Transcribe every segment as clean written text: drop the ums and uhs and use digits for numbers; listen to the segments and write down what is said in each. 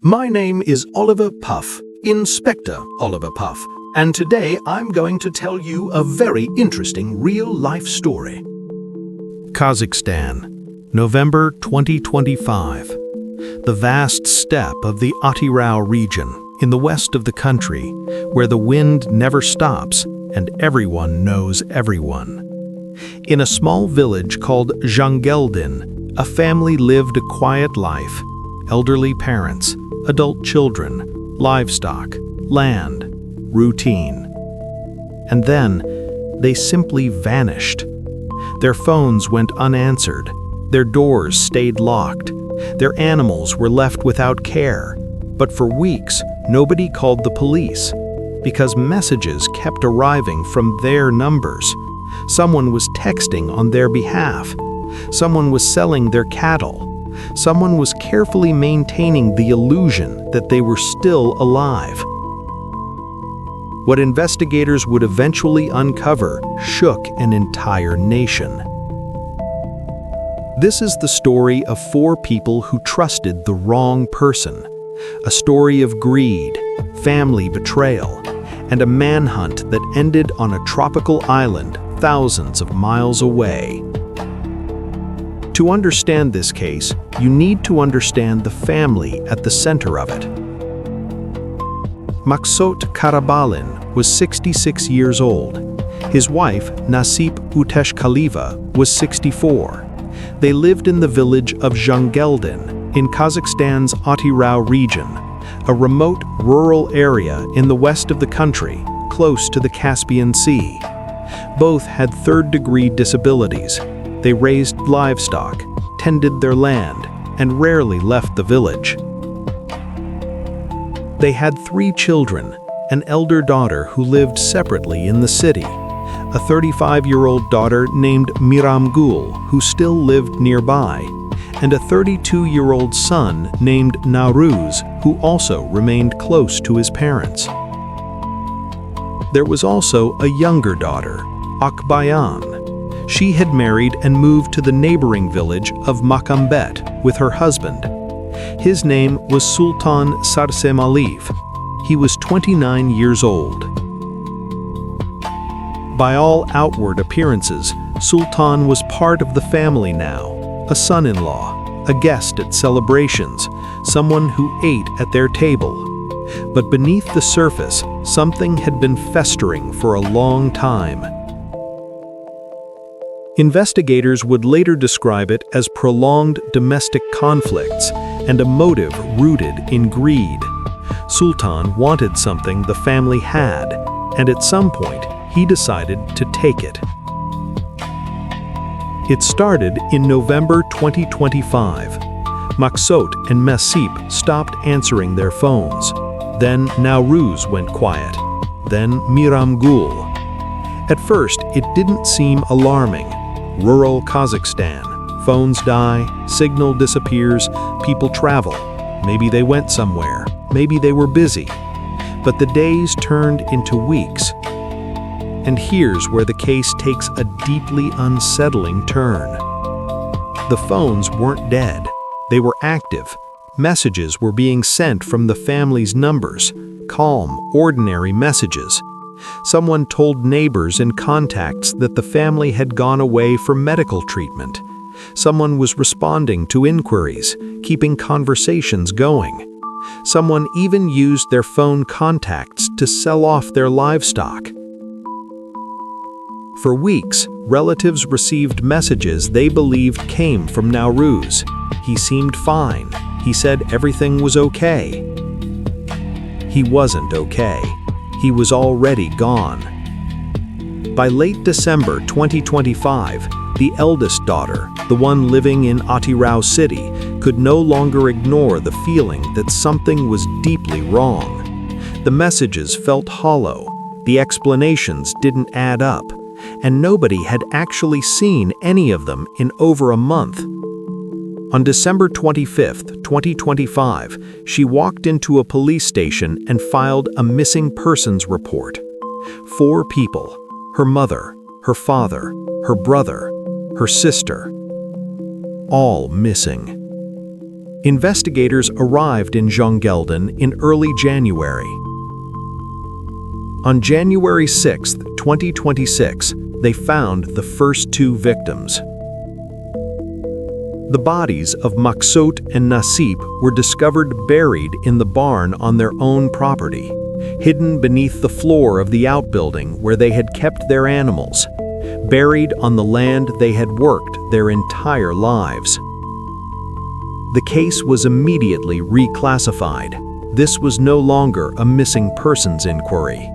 My name is Oliver Puff, Inspector Oliver Puff, and today I'm going to tell you a very interesting real-life story. Kazakhstan, November 2025. The vast steppe of the Atyrau region in the west of the country, where the wind never stops and everyone knows everyone. In a small village called Zhangeldin, a family lived a quiet life. Elderly parents, adult children, livestock, land, routine. And then, they simply vanished. Their phones went unanswered, their doors stayed locked, their animals were left without care. But for weeks, nobody called the police, because messages kept arriving from their numbers. Someone was texting on their behalf. Someone was selling their cattle. Someone was carefully maintaining the illusion that they were still alive. What investigators would eventually uncover shook an entire nation. This is the story of 4 people who trusted the wrong person. A story of greed, family betrayal, and a manhunt that ended on a tropical island thousands of miles away. To understand this case, you need to understand the family at the center of it. Maksot Karabalin was 66 years old. His wife, Nasip Uteshkaliva, was 64. They lived in the village of Zhangeldin in Kazakhstan's Atyrau region, a remote rural area in the west of the country, close to the Caspian Sea. Both had third-degree disabilities. They raised livestock, tended their land, and rarely left the village. They had 3 children, an elder daughter who lived separately in the city, a 35-year-old daughter named Miramgul who still lived nearby, and a 32-year-old son named Nauruz who also remained close to his parents. There was also a younger daughter, Akbayan. She had married and moved to the neighboring village of Makambet with her husband. His name was Sultan Sarsemaliv. He was 29 years old. By all outward appearances, Sultan was part of the family now, a son-in-law, a guest at celebrations, someone who ate at their table. But beneath the surface, something had been festering for a long time. Investigators would later describe it as prolonged domestic conflicts and a motive rooted in greed. Sultan wanted something the family had, and at some point, he decided to take it. It started in November 2025. Maksot and Nasip stopped answering their phones. Then Nauruz went quiet. Then Miramgul. At first, it didn't seem alarming. Rural Kazakhstan. Phones die, signal disappears, people travel. Maybe they went somewhere. Maybe they were busy. But the days turned into weeks. And here's where the case takes a deeply unsettling turn. The phones weren't dead. They were active. Messages were being sent from the family's numbers. Calm, ordinary messages. Someone told neighbors and contacts that the family had gone away for medical treatment. Someone was responding to inquiries, keeping conversations going. Someone even used their phone contacts to sell off their livestock. For weeks, relatives received messages they believed came from Nauruz. He seemed fine. He said everything was okay. He wasn't okay. He was already gone. By late December 2025, the eldest daughter, the one living in Atyrau city, could no longer ignore the feeling that something was deeply wrong. The messages felt hollow, the explanations didn't add up, and nobody had actually seen any of them in over a month. On December 25, 2025, she walked into a police station and filed a missing persons report. 4 people, her mother, her father, her brother, her sister, all missing. Investigators arrived in Zhangeldin in early January. On January 6, 2026, they found the first two victims. The bodies of Maksut and Nasip were discovered buried in the barn on their own property, hidden beneath the floor of the outbuilding where they had kept their animals, buried on the land they had worked their entire lives. The case was immediately reclassified. This was no longer a missing persons inquiry.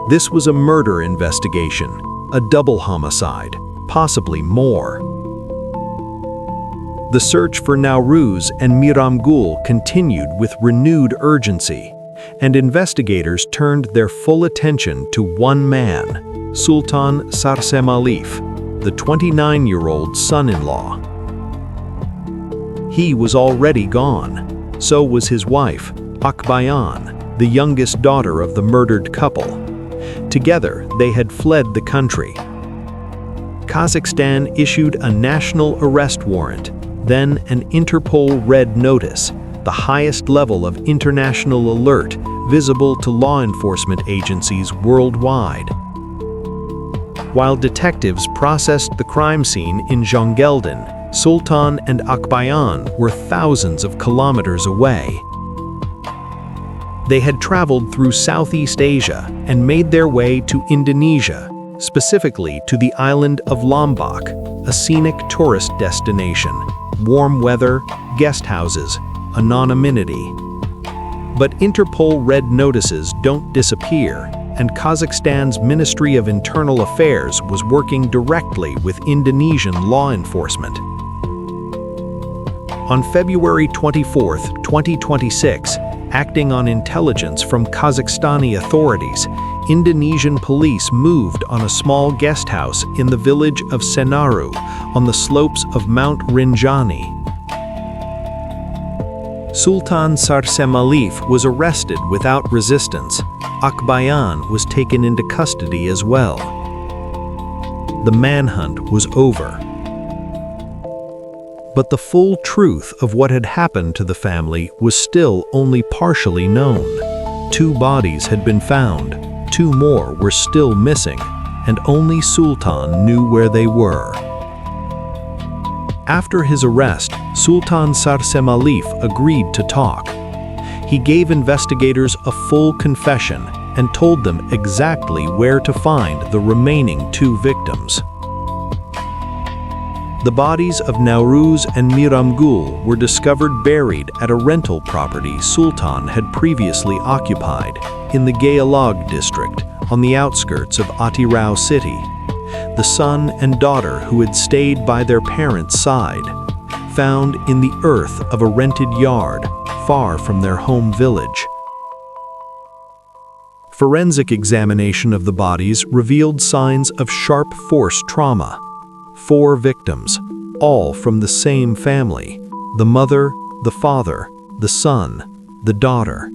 This was a murder investigation, a double homicide, possibly more. The search for Nauruz and Miramgul continued with renewed urgency, and investigators turned their full attention to one man, Sultan Sarsemalif, the 29-year-old son-in-law. He was already gone. So was his wife, Akbayan, the youngest daughter of the murdered couple. Together, they had fled the country. Kazakhstan issued a national arrest warrant, then an Interpol Red Notice, the highest level of international alert visible to law enforcement agencies worldwide. While detectives processed the crime scene in Zhangeldin, Sultan and Akbayan were thousands of kilometers away. They had traveled through Southeast Asia and made their way to Indonesia, specifically to the island of Lombok, a scenic tourist destination, warm weather, guest houses, anonymity. But Interpol Red Notices don't disappear, and Kazakhstan's Ministry of Internal Affairs was working directly with Indonesian law enforcement. On February 24, 2026, acting on intelligence from Kazakhstani authorities, Indonesian police moved on a small guest house in the village of Senaru on the slopes of Mount Rinjani. Sultan Sarsemalif was arrested without resistance. Akbayan was taken into custody as well. The manhunt was over. But the full truth of what had happened to the family was still only partially known. 2 bodies had been found, 2 more were still missing, and only Sultan knew where they were. After his arrest, Sultan Sarsemalif agreed to talk. He gave investigators a full confession and told them exactly where to find the remaining 2 victims. The bodies of Nauruz and Miramgul were discovered buried at a rental property Sultan had previously occupied in the Gayalag district on the outskirts of Atyrau city. The son and daughter who had stayed by their parents' side, found in the earth of a rented yard far from their home village. Forensic examination of the bodies revealed signs of sharp force trauma. 4 victims, all from the same family: the mother, the father, the son, the daughter.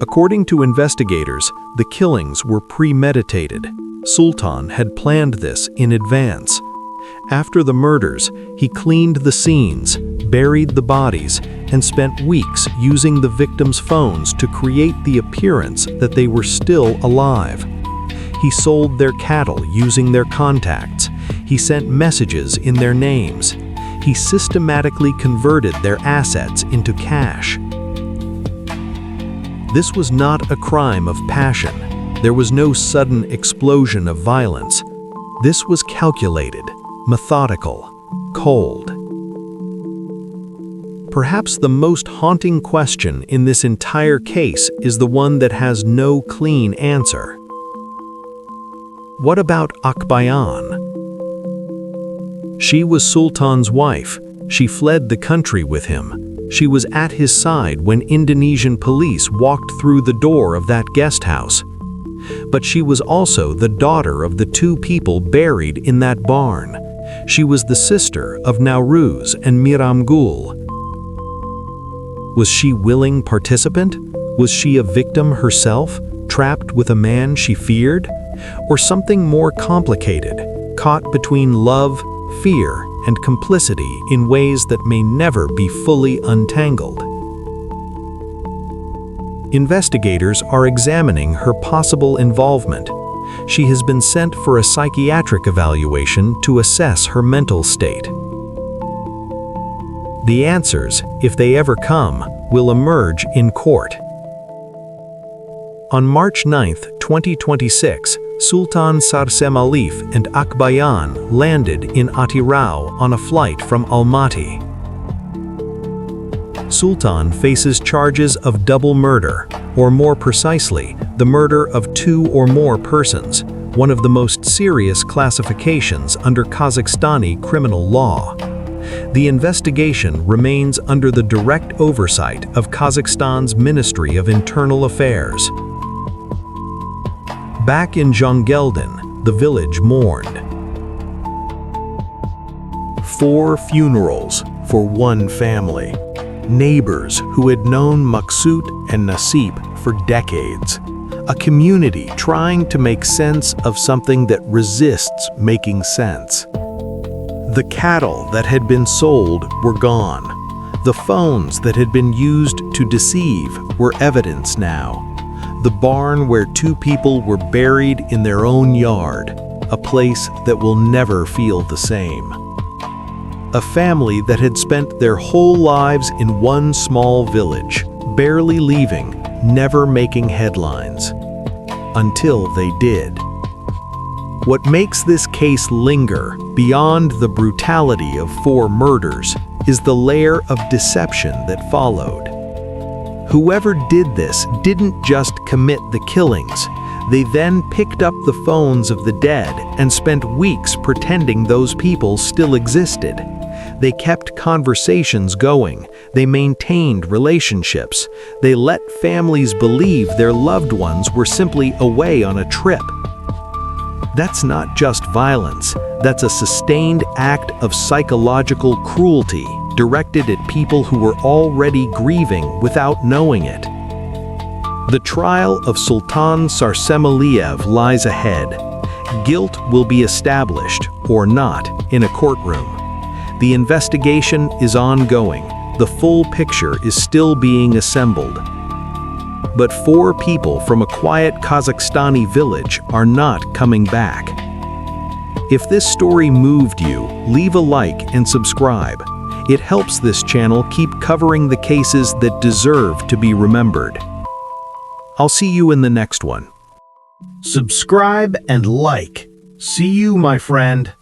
According to investigators, the killings were premeditated. Sultan had planned this in advance. After the murders, he cleaned the scenes, buried the bodies, and spent weeks using the victims' phones to create the appearance that they were still alive. He sold their cattle using their contacts. He sent messages in their names. He systematically converted their assets into cash. This was not a crime of passion. There was no sudden explosion of violence. This was calculated, methodical, cold. Perhaps the most haunting question in this entire case is the one that has no clean answer. What about Akbayan? She was Sultan's wife. She fled the country with him. She was at his side when Indonesian police walked through the door of that guest house. But she was also the daughter of the 2 people buried in that barn. She was the sister of Nauruz and Miramgul. Was she willing participant? Was she a victim herself, trapped with a man she feared? Or something more complicated, caught between love, fear, and complicity in ways that may never be fully untangled. Investigators are examining her possible involvement. She has been sent for a psychiatric evaluation to assess her mental state. The answers, if they ever come, will emerge in court. On March 9, 2026, Sultan Sarsemalif and Akbayan landed in Atyrau on a flight from Almaty. Sultan faces charges of double murder, or more precisely, the murder of 2 or more persons, one of the most serious classifications under Kazakhstani criminal law. The investigation remains under the direct oversight of Kazakhstan's Ministry of Internal Affairs. Back in Zhangeldin, the village mourned. 4 funerals for one family. Neighbors who had known Maksut and Nasip for decades. A community trying to make sense of something that resists making sense. The cattle that had been sold were gone. The phones that had been used to deceive were evidence now. The barn where 2 people were buried in their own yard, a place that will never feel the same. A family that had spent their whole lives in one small village, barely leaving, never making headlines. Until they did. What makes this case linger beyond the brutality of 4 murders is the layer of deception that followed. Whoever did this didn't just commit the killings. They then picked up the phones of the dead and spent weeks pretending those people still existed. They kept conversations going. They maintained relationships. They let families believe their loved ones were simply away on a trip. That's not just violence. That's a sustained act of psychological cruelty directed at people who were already grieving without knowing it. The trial of Sultan Sarsemaliev lies ahead. Guilt will be established, or not, in a courtroom. The investigation is ongoing. The full picture is still being assembled. But 4 people from a quiet Kazakhstani village are not coming back. If this story moved you, leave a like and subscribe. It helps this channel keep covering the cases that deserve to be remembered. I'll see you in the next one. Subscribe and like. See you, my friend.